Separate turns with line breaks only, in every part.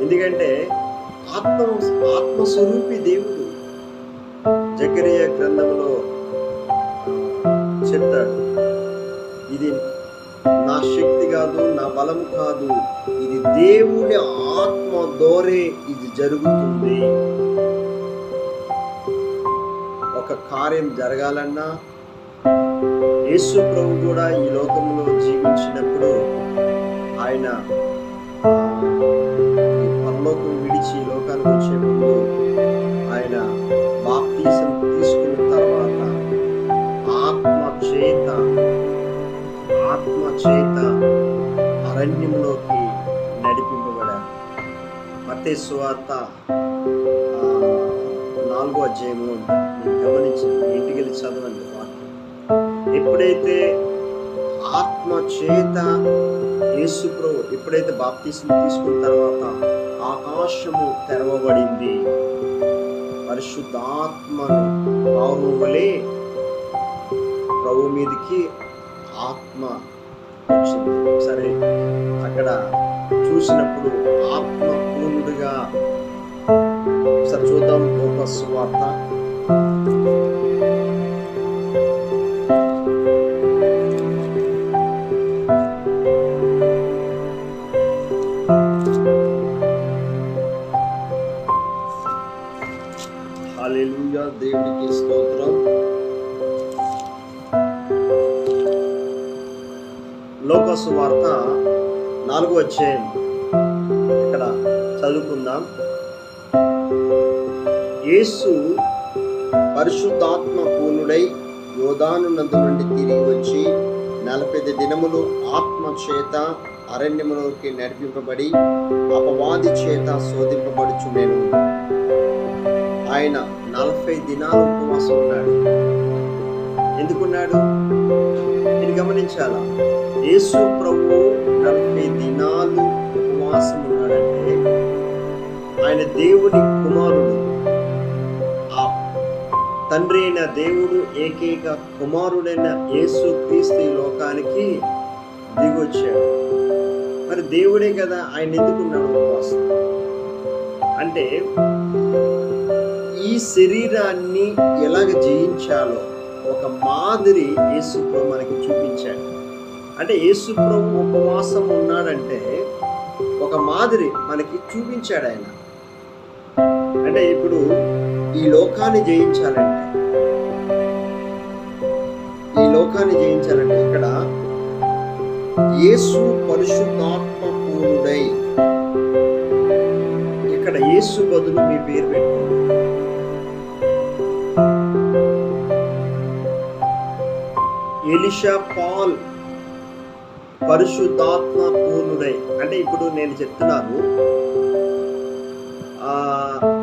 ఎందుకంటే ఆత్మస్వరూపి దేవుడు. జకరియా గ్రంథంలో చెప్తాడు, ఇది నా శక్తి కాదు, నా బలం కాదు, ఇది దేవుని ఆత్మ ద్వారా ఇది జరుగుతుంది. ఒక కార్యం జరగాలన్నా యేసు ప్రభు కూడా ఈ లోకంలో జీవించినప్పుడు ఆయన ఈ పరలోకం విడిచి ఈ లోకానికి వచ్చే ముందు ఆయన బాప్తీసం తీసుకున్న తర్వాత ఆత్మ చేత అరణ్యంలోకి నడిపింపబడారు. మత్తయి సువార్త 4వ అధ్యాయము మీరు గమనించి ఇంటికి వెళ్ళి చదవండి వాక్యం. ఎప్పుడైతే ఆత్మ చేత యేసు ప్రభు ఎప్పుడైతే బాప్తీసం తీసుకున్న తర్వాత ఆకాశము తెరవబడింది, పరిశుద్ధాత్మను పావురం వలె ప్రభు మీదకి ఆత్మ వచ్చింది. సరే, అక్కడ చూసినప్పుడు ఆత్మ పూర్ణుడిగా ఒకసారి చూద్దాం. లూకా సువార్త హల్లెలూయా, దేవునికి స్తోత్రం. లూకా సువార్త 4వ అధ్యాయం ఇక్కడ చదువుకుందాం. యేసు పరిశుద్ధాత్మ పూర్ణుడై యోర్దాను నది నుండి తిరిగి వచ్చి 40 దినములు ఆత్మ చేత అరణ్యములోకి నడిపింపబడి అపవాది చేత శోధింపబడుచుండెను. ఆయన 40 దినాలు ఉపవాసం ఉన్నాడు. ఎందుకున్నాడు? మీరు గమనించాలా? యేసు ప్రభు 40 దినాలు ఉపవాసం ఉన్నాడంటే ఆయన దేవుని కుమారుడు. ఆ తండ్రి అయిన దేవుడు ఏకైక కుమారుడైన యేసు క్రీస్తు ఈ లోకానికి దిగొచ్చాడు. మరి దేవుడే కదా, ఆయన ఎందుకున్నాడు ఉపవాసం? అంటే ఈ శరీరాన్ని ఎలాగ జయించాలో ఒక మాదిరి యేసు ప్రభు మనకి చూపించాడు. అంటే యేసు ప్రభు ఉపవాసం ఉన్నాడంటే ఒక మాదిరి మనకి చూపించాడు ఆయన. అంటే ఇప్పుడు ఈ లోకాన్ని జయించాలంటే ఇక్కడ యేసు పరిశుద్ధాత్మ పూర్ణుడై, ఇక్కడ యేసు బదులు మీ పేరు పెట్టుకోండి. ఎలీషా పాల్ పరిశుద్ధాత్మ పూర్ణుడై, అంటే ఇప్పుడు నేను చెప్తున్నాను,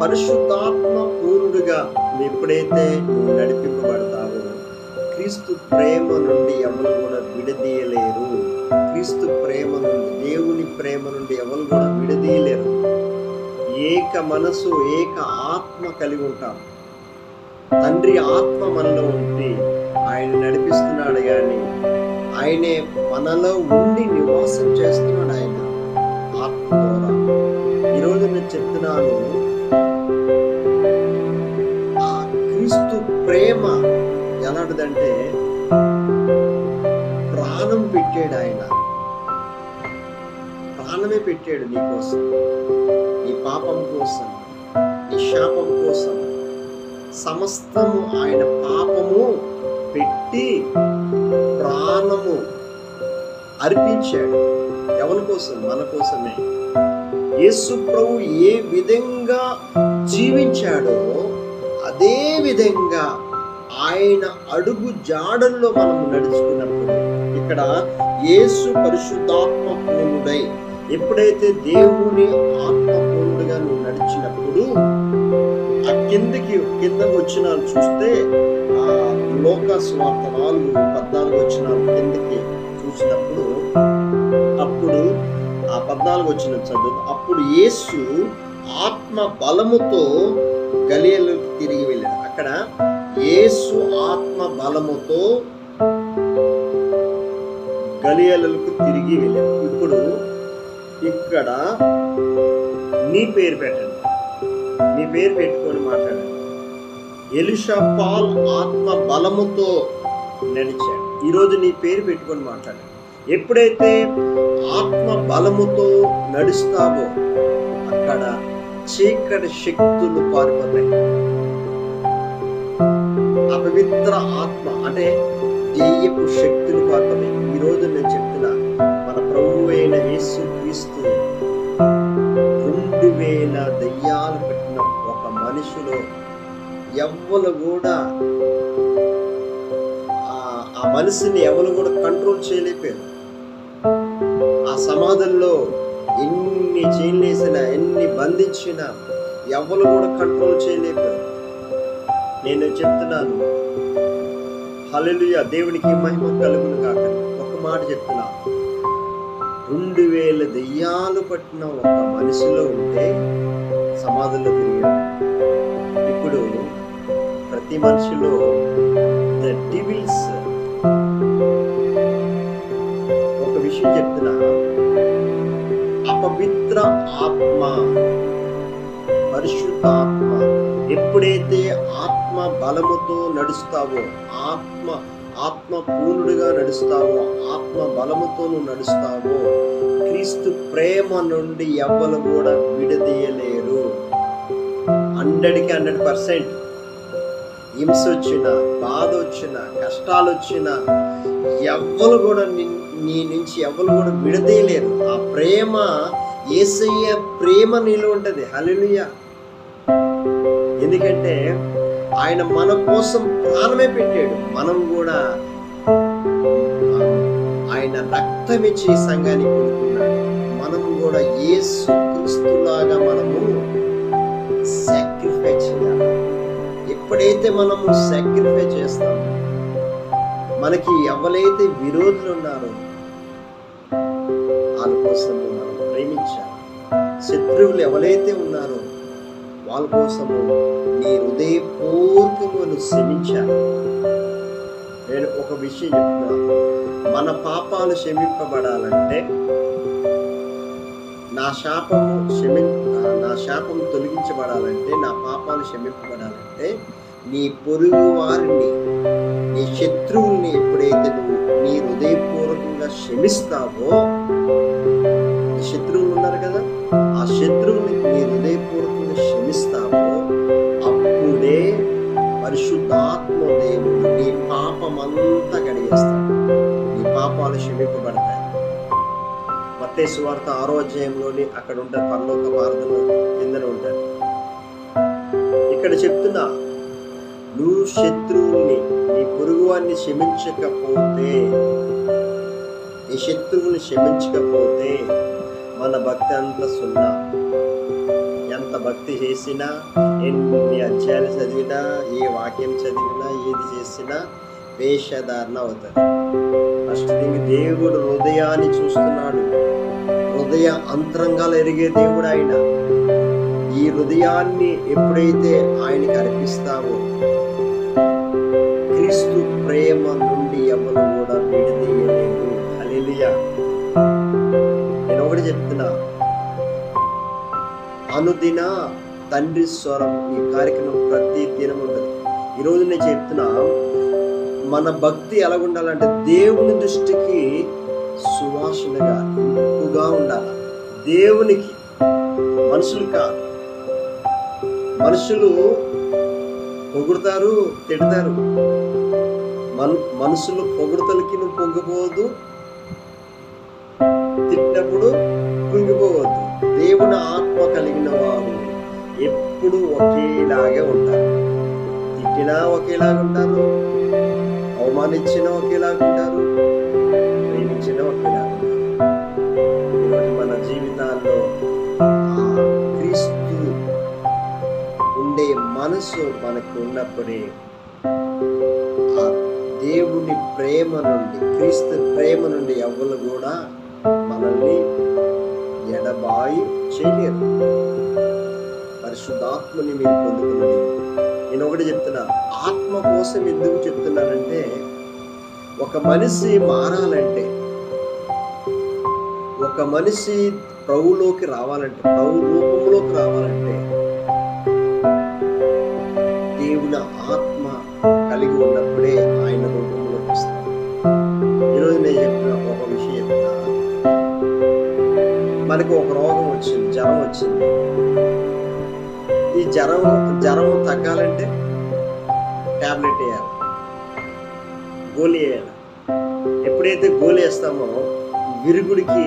పరిశుద్ధాత్మ పూర్ణుడిగా ఎప్పుడైతే నువ్వు నడిపింపబడతావో క్రీస్తు ప్రేమ నుండి ఎవరు కూడా విడదీయలేరు. క్రీస్తు ప్రేమ నుండి, దేవుని ప్రేమ నుండి ఎవరు కూడా విడదీయలేరు. ఏక మనసు, ఏక ఆత్మ కలిగి ఉంటాం. తండ్రి ఆత్మ మనలో ఉండి ఆయన నడిపిస్తున్నాడు, కానీ ఆయనే మనలో ఉండి నివాసం చేస్తున్నాడు ఆయన ఆత్మ ద్వారా. ఈరోజు నేను చెప్తున్నాను, ఆ క్రీస్తు ప్రేమ ఎలాంటిదంటే ప్రాణం పెట్టాడు ఆయన. ప్రాణమే పెట్టాడు నీ కోసం, నీ పాపం కోసం, నీ శాపం కోసం. సమస్తము ఆయన పాపము పెట్టి ప్రాణము అర్పించాడు. ఎవరి కోసం? మన కోసమే. యేసు ప్రభు ఏ విధంగా జీవించాడో అదే విధంగా ఆయన అడుగు జాడల్లో మనం నడుచుకున్నప్పుడు, ఇక్కడ యేసు పరిశుద్ధాత్మ పూర్ణుడై ఎప్పుడైతే దేవుని ఆత్మ పూర్ణుడిగా నువ్వు నడిచినప్పుడు ఆ కిందకు వచ్చినాలు చూస్తే, ఆ లూకా సువార్త 4:14 వచ్చినాలు కిందకి చూసినప్పుడు, అప్పుడు ఆ 14 వచ్చిన చదువు, అప్పుడు యేసు ఆత్మ బలముతో గలిలయలోకి తిరిగి వెళ్ళాడు. అక్కడ యేసు ఆత్మ బలముతో గలిలయలోకి తిరిగి వెళ్ళాడు. ఇప్పుడు ఇక్కడ నీ పేరు పెట్టండి, మీ పేరు పెట్టుకొని మాట్లాడండి. ఎలీషా పాల్ ఆత్మ బలముతో నడిచాడు. ఈరోజు నీ పేరు పెట్టుకొని మాట్లాడండి. ఎప్పుడైతే ఆత్మ బలముతో నడుస్తావో అక్కడ చీకటి శక్తులు పారిపోతాయి. అపవిత్ర ఆత్మ అంటే దెయ్యపు శక్తులు పారిపోతాయి. ఈరోజు నేను చెప్తున్నా, మన ప్రభువు అయిన యేసు క్రీస్తు 2000 దెయ్యాలు పెట్టిన ఒక మనిషిలో ఎవరు కూడా ఆ మనిషిని ఎవరు కూడా కంట్రోల్ చేయలేకపోయారు. ఆ సమాధుల్లో ఎన్ని చేయలేసినా, ఎన్ని బంధించినా ఎవరు కూడా కంట్రోల్ చేయలేకపోయారు. నేను చెప్తున్నాను, హల్లెలూయా, దేవునికి మహిమ కలుగును గాక. ఒక మాట చెప్తున్నా, 2000 దెయ్యాలు పట్టిన ఒక మనిషిలో ఉంటే సమాధుల్లో తిరిగాడు. ఇప్పుడు ప్రతి మనిషిలో ద డివిల్స్, ఒక విషయం చెప్తున్నా, అపవిత్ర ఆత్మ, పరిశుద్ధాత్మ, ఎప్పుడైతే ఆత్మ బలముతో నడుస్తావో, ఆత్మ పూర్ణుడిగా నడుస్తావో, ఆత్మ బలముతో నువ్వు నడుస్తావో, క్రీస్తు ప్రేమ నుండి ఎవ్వరు కూడా విడదీయలేరు. 100కి 100%. హింస వచ్చినా, బాధ వచ్చినా, కష్టాలు వచ్చినా ఎవ్వరు కూడా నీ నుంచి ఎవరు కూడా విడదీయలేరు. ఆ ప్రేమ, యేసయ్య ప్రేమ నీలో ఉంటుంది. హల్లెలూయా. ఎందుకంటే ఆయన మన కోసం ప్రాణమే పెట్టాడు. మనం కూడా ఆయన రక్తమిచ్చి సంఘానికి కొనుక్కున్నాడు. మనం కూడా యేసు క్రీస్తులాగా మనము సాక్రిఫై చేయాలి. ఎప్పుడైతే మనము సాక్రిఫై చేస్తామో, మనకి ఎవరైతే విరోధులు ఉన్నారో వాళ్ళ కోసం మనం ప్రేమించాలి. శత్రువులు ఎవరైతే ఉన్నారో వాళ్ళ కోసము నీ హృదయపూర్వకమును క్షమించాలి. నేను ఒక విషయం చెప్తున్నా, మన పాపాలు క్షమింపబడాలంటే, నా శాపము తొలగించబడాలంటే, నా పాపాలు క్షమింపబడాలంటే, నీ పొరుగు వారిని, నీ శత్రువుల్ని ఎప్పుడైతే నువ్వు నీ హృదయపూర్వకంగా క్షమిస్తావో, నీ శత్రువులు ఉన్నారు కదా, ఆ శత్రువుని నీ హృదయపూర్వకంగా క్షమిస్తావో, అప్పుడే పరిశుద్ధాత్మ దేవుడు నీ పాపమంతా కడిగేస్తాడు. నీ పాపాలు క్షమింపబడతాయి. మత్తయి సువార్త 6వ అధ్యాయంలోని అక్కడ ఉంటుంది, పరలోక ప్రార్థన కిందన ఉంటుంది. ఇక్కడ చెప్తున్నా, నువ్వు శత్రువుల్ని, నీ పొరుగువాన్ని క్షమించకపోతే, నీ శత్రువుని క్షమించకపోతే మన భక్తి అంతా సున్నా. ఎంత భక్తి చేసినా, ఎన్ని అధ్యాయాలు చదివినా, ఏ వాక్యం చదివినా, ఏది చేసినా వేషధారణ అవుతుంది. ఫస్ట్ థింగ్, దేవుడు హృదయాన్ని చూస్తున్నాడు. హృదయ అంతరంగాలు ఎరిగే దేవుడు ఆయన. ఈ హృదయాన్ని ఎప్పుడైతే ఆయనకి అర్పిస్తావో, క్రీస్తు ప్రేమ నుండి ఎవరు కూడా విడదీయలేరు. హల్లెలూయా. నేను ఒకటి చెప్తున్నా, అనుదిన తండ్రి స్వరం ఈ కార్యక్రమం ప్రతి దినం ఉంటుంది. ఈరోజు నేను చెప్తున్నా, మన భక్తి ఎలా ఉండాలంటే దేవుని దృష్టికి సువాసనగా, ఇంపుగా ఉండాలి. దేవునికి, మనుషులు కాదు. మనుషులు పొగుడుతారు, తిడతారు. మనుషులు పొగుడుతలకి నువ్వు పొంగిపోవద్దు, తిట్టినప్పుడు కుంగిపోవద్దు. దేవుని ఆత్మ కలిగిన వారు ఎప్పుడు ఒకేలాగే ఉంటారు. తిట్టినా ఒకేలాగా ఉంటారు, అవమానించినా ఒకేలాగా ఉంటారు, ప్రేమించినా ఒకేలాగా ఉంటారు. మన జీవితాల్లో క్రీస్తు ఉండే మనసు మనకు ఉన్నప్పుడే ఆ దేవుని ప్రేమ నుండి, క్రీస్తు ప్రేమ నుండి ఎవరు కూడా మనల్ని ఎడబాయి చేయలేరు. పరిశుద్ధాత్మని మీరు పొందుకున్నది. నేను ఒకటి చెప్తున్నా, ఆత్మ కోసం ఎందుకు చెప్తున్నానంటే, ఒక మనిషి మారాలంటే, ఒక మనిషి ప్రభులోకి రావాలంటే, ప్రభు రూపంలోకి రావాలంటే దేవుని ఆత్మ కలిగి ఉన్నప్పుడే ఆయన రూపంలోకి వస్తాం. ఈరోజు నేను చెప్పిన ఒక విషయం చెప్తా. మనకు ఒక రోగం వచ్చింది, జ్వరం వచ్చింది. ఈ జ్వరం తగ్గాలంటే టాబ్లెట్ వేయాలి, గోళీ వేయాలి. ఎప్పుడైతే గోళీ వేస్తామో విరుగుడికి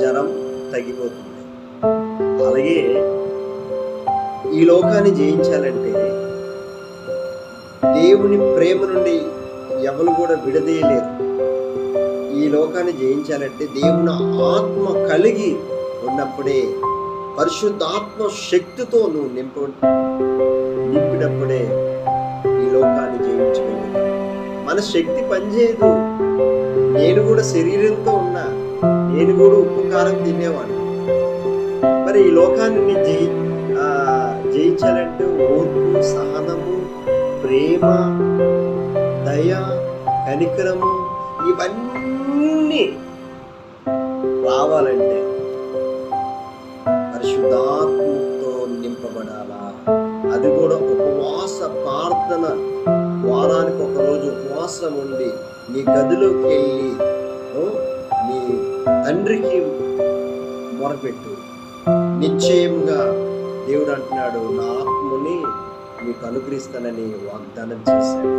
జ్వరం తగ్గిపోతుంది. అలాగే ఈ లోకాన్ని జయించాలంటే దేవుని ప్రేమ నుండి ఎవరు కూడా విడదీయలేరు. ఈ లోకాన్ని జయించాలంటే దేవుని ఆత్మ కలిగి ఉన్నప్పుడే, పరిశుద్ధాత్మ శక్తితో నువ్వు నింపినప్పుడే ఈ లోకాన్ని జయించగలుగుతావు. మన శక్తి పనిచేయదు. నేను కూడా శరీరంతో ఉన్నా, నేను కూడా ఉప్పు కారం తినేవాడిని. మరి ఈ లోకాన్ని జయించాలంటే ఓర్పు, సహనము, ప్రేమ, దయ, కనికరము ఇవన్నీ రావాలంటే పరిశుద్ధాత్మతో నింపబడాలా. అది కూడా ఉపవాస ప్రార్థన, వారానికి ఒక రోజు ఉపవాసం ఉండి నీ గదిలోకి వెళ్ళి నీ తండ్రికి మొరపెట్టు. నిశ్చయంగా దేవుడు అంటున్నాడు, నా ఆత్మని మీకు అనుగ్రహిస్తానని వాగ్దానం చేశాడు.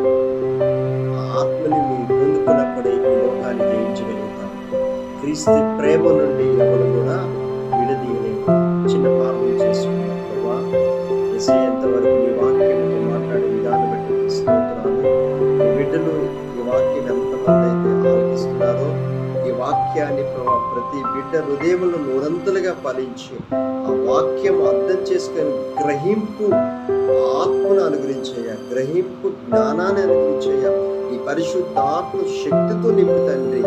ఆ ఆత్మని మీరు పొందుకున్నప్పుడే ఈ లోకాన్ని జయించగలుగుతాం. క్రీస్తు ప్రేమ నుండి ఎవరు కూడా విడదీయలేదు. చిన్న ప్రార్థన చేసుకున్నాం. ప్రభా, ఎంతవరకు నీ వాక్యంతో మాట్లాడే విధానం బట్టి స్తోత్రాలు. ఈ బిడ్డలు ఈ వాక్యం ఎంతమంది అయితే ఆలోచిస్తున్నారో ఈ వాక్యాన్ని ప్రభా ప్రతి బిడ్డ హృదయంలో నూరంతలుగా ఫలించి ఆ వాక్యం అర్థం చేసుకొని గ్రహింపు ఆత్మను అనుగ్రహించయ్యా, గ్రహింపు జ్ఞానాన్ని అనుగ్రహించయ్యా. ఈ పరిశుద్ధాత్మ శక్తితో నింపు తండ్రి.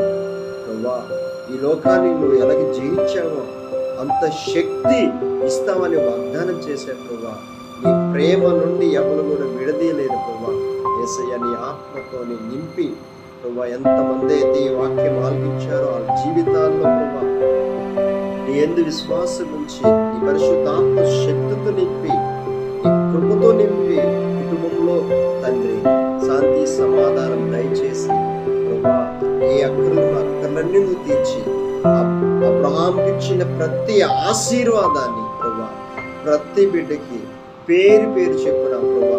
ప్రభా, ఈ లోకాన్ని నువ్వు ఎలాగ జయించావో అంత శక్తి ఇస్తామని వాగ్దానం చేశావు ప్రభా. నీ ప్రేమ నుండి ఎవరు కూడా విడదీయలేదు ప్రభా. యేసయ్య నీ ఆత్మతోని నింపి ప్రభా, ఎంతమంది అయితే ఈ వాక్యం ఆలకించారో వాళ్ళ జీవితాల్లో ప్రభా నీ యందు విశ్వాసం ఉంచి నీ పరిశుద్ధాత్మ శక్తితో నింపి, నీ కృపతో నింపి కుటుంబంలో తండ్రి శాంతి సమాధానం దయచేసి ప్రభా ఏ అక్కర్లన్నీ నువ్వు తీర్చి అబ్రహాంకి ఇచ్చిన ప్రతి ఆశీర్వాదాన్ని ప్రభా ప్రతి బిడ్డకి పేరు పేరు చెప్పిన ప్రభా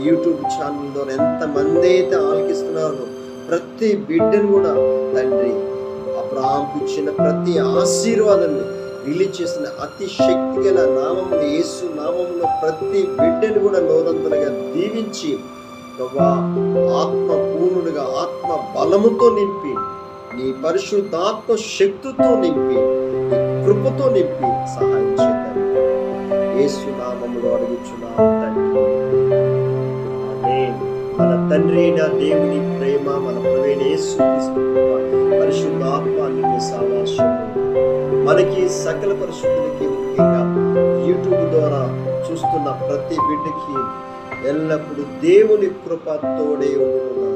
యూట్యూబ్ ఛానల్ ద్వారా ఎంతమంది అయితే ఆలకిస్తున్నారో ప్రతి బిడ్డను కూడా తండ్రి అబ్రహాంకి ఇచ్చిన ప్రతి ఆశీర్వాదాన్ని రిలీజ్ చేసిన అతి శక్తి గల నామములో, యేసు నామములో ప్రతి బిడ్డను కూడా నోరంతులుగా దీవించి ప్రభా ఆత్మ పూర్ణుడిగా ఆత్మ బలముతో నింపి, నీ పరిశుద్ధాత్మ శక్తితో నింపి, నీ కృపతో నింపి సహాయం చేద్దాం. యేసు నామములో అడుగుచున్నాం తండ్రి, ఆమేన్. మన తండ్రి అయిన దేవుని ప్రేమ, మన ప్రభువైన యేసు క్రీస్తు పరిశుద్ధాత్మ అన్నిటి సావాస్యము మనకి సకల పరిశుద్ధులకి, ముఖ్యంగా యూట్యూబ్ ద్వారా చూస్తున్న ప్రతి బిడ్డకి ఎల్లప్పుడూ దేవుని కృప తోడే ఉండును.